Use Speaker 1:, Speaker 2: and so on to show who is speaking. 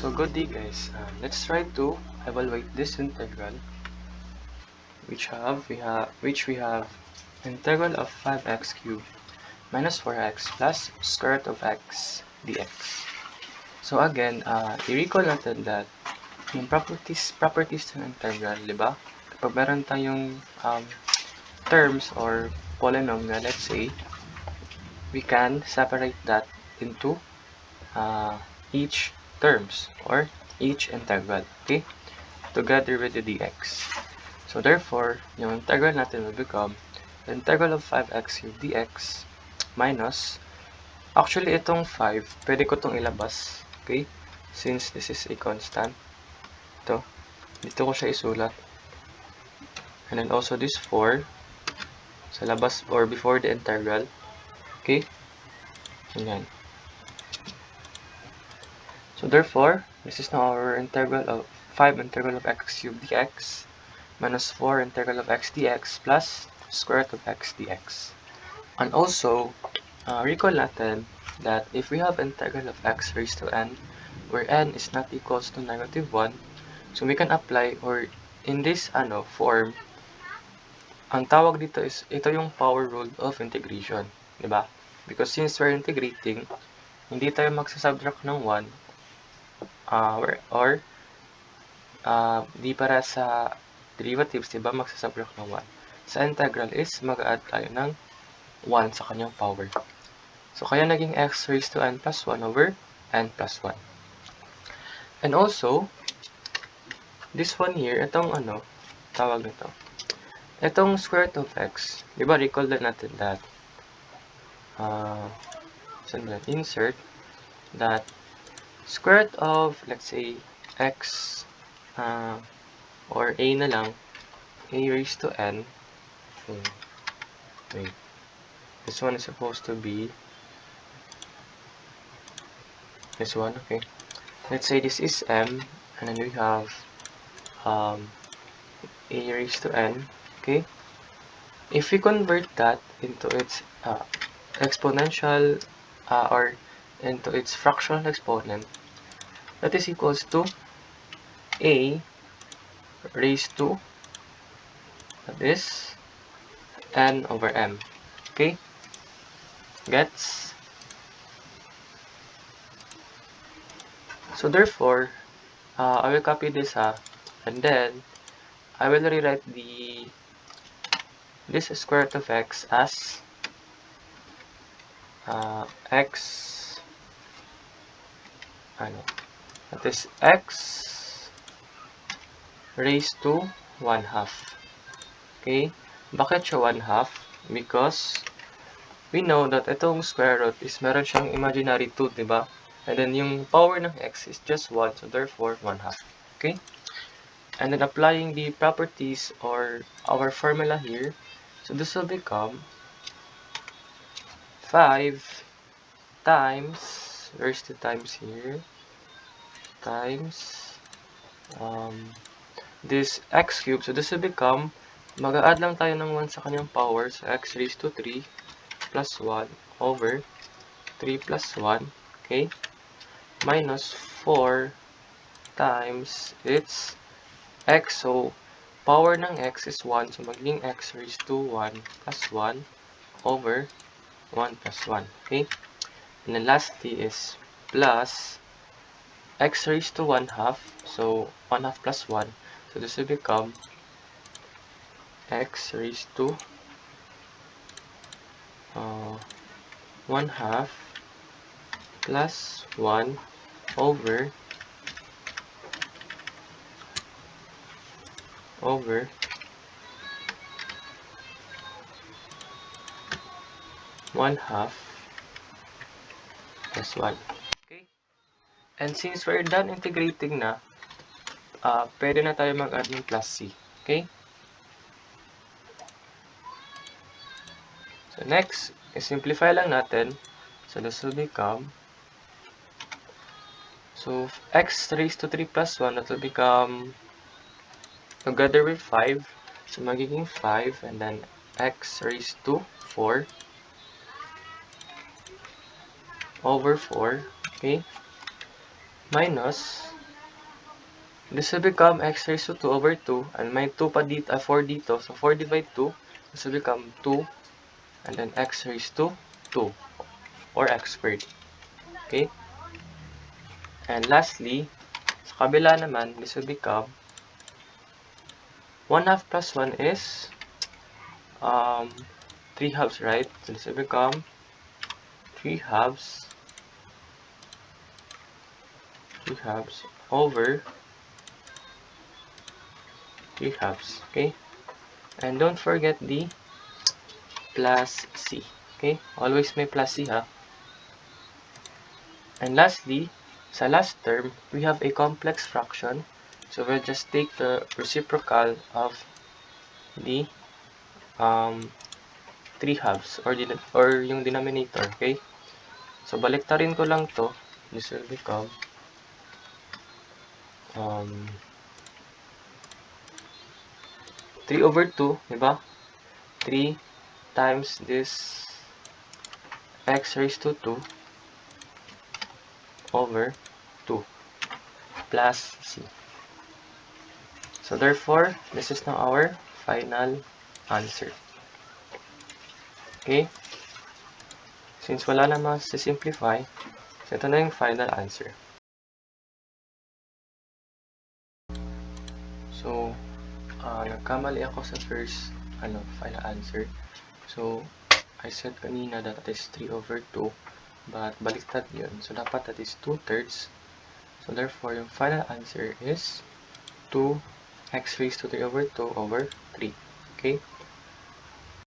Speaker 1: So good day guys, let's try to evaluate this integral which we have integral of 5x cubed minus 4x plus square root of x dx. So again, i-recall natin that yung properties ng integral, di ba? Kapag meron tayong terms or polynomial, let's say, we can separate that into each terms or each integral, okay? Together with the dx. So therefore, yung integral natin will become the integral of 5x cubed dx minus, actually itong 5, pwede ko itong ilabas, okay? Since this is a constant, dito ko siya isulat. And then also this 4, sa labas or before the integral, okay? Ganyan. So therefore, this is now our integral of 5 integral of x cubed dx minus 4 integral of x dx plus square root of x dx. And also, recall natin that if we have integral of x raised to n, where n is not equals to negative 1, so we can apply, or in this form, ang tawag dito is, ito yung power rule of integration, di ba? Because since we're integrating, hindi tayo magsasubtract ng 1, di para sa derivatives, diba, magsasubtract ng 1. Sa integral is, mag-add tayo ng 1 sa kanyang power. So, kaya naging x raised to n plus 1 over n plus 1. And also, this one here, itong tawag nito, itong square root of x, diba, recall na natin that, insert that square root of, let's say, x, or a na lang, a raised to n, wait, this one is supposed to be this one, okay. Let's say this is m, and then we have a raised to n, okay. If we convert that into its exponential or into its fractional exponent, that is equals to a raised to, that is n over m, okay. Gets? So therefore, I will copy this and then I will rewrite this square root of x as x, that is x raised to 1/2. Okay? Bakit siya 1/2? Because we know that itong square root is meron siyang imaginary 2, diba? And then yung power ng x is just 1, so therefore 1/2. Okay? And then applying the properties or our formula here, so this will become 5 times, where's the times here, times this x cubed, so this will become, mag-a-add lang tayo ng 1 sa kanyang power, so x raised to 3 plus 1 over 3 plus 1, okay, minus 4 times its x, so power ng x is 1, so magiging x raised to 1 plus 1 over 1 plus 1, okay, and then lastly is plus x raised to 1/2, so 1/2 plus 1, so this will become x raised to 1/2 plus 1 over 1/2 plus 1. Okay? And since we're done integrating na, pwede na tayo mag-add ng plus c. Okay? So next, simplify lang natin. So this will become, so x raised to 3 plus 1, that will become, together with 5, so magiging 5, and then x raised to 4 over 4, okay, minus This will become x raised to 2 over 2, and may 2 pa dito, 4 dito, so 4 divided 2, this will become 2, and then x raised to 2, or x squared. Okay? And lastly, sa kabila naman, this will become 1 half plus 1 is 3 halves, right? So this will become 3 halves over 3 halves. Okay? And don't forget the plus c. Okay? Always may plus c, ha? And lastly, sa last term, we have a complex fraction. So we'll just take the reciprocal of the 3 halves or yung denominator. Okay? So baliktarin ko lang to. This will become 3 over 2, diba? 3 times this x raised to 2 over 2 plus c. So therefore, this is now our final answer. Okay? Since wala naman sa simplify, so ito na yung final answer. So, nagkamali ako sa first final answer. So, I said kanina that is 3 over 2, but baliktad yun. So, dapat that is 2/3. So, therefore, yung final answer is 2x raised to 3 over 2 over 3. Okay?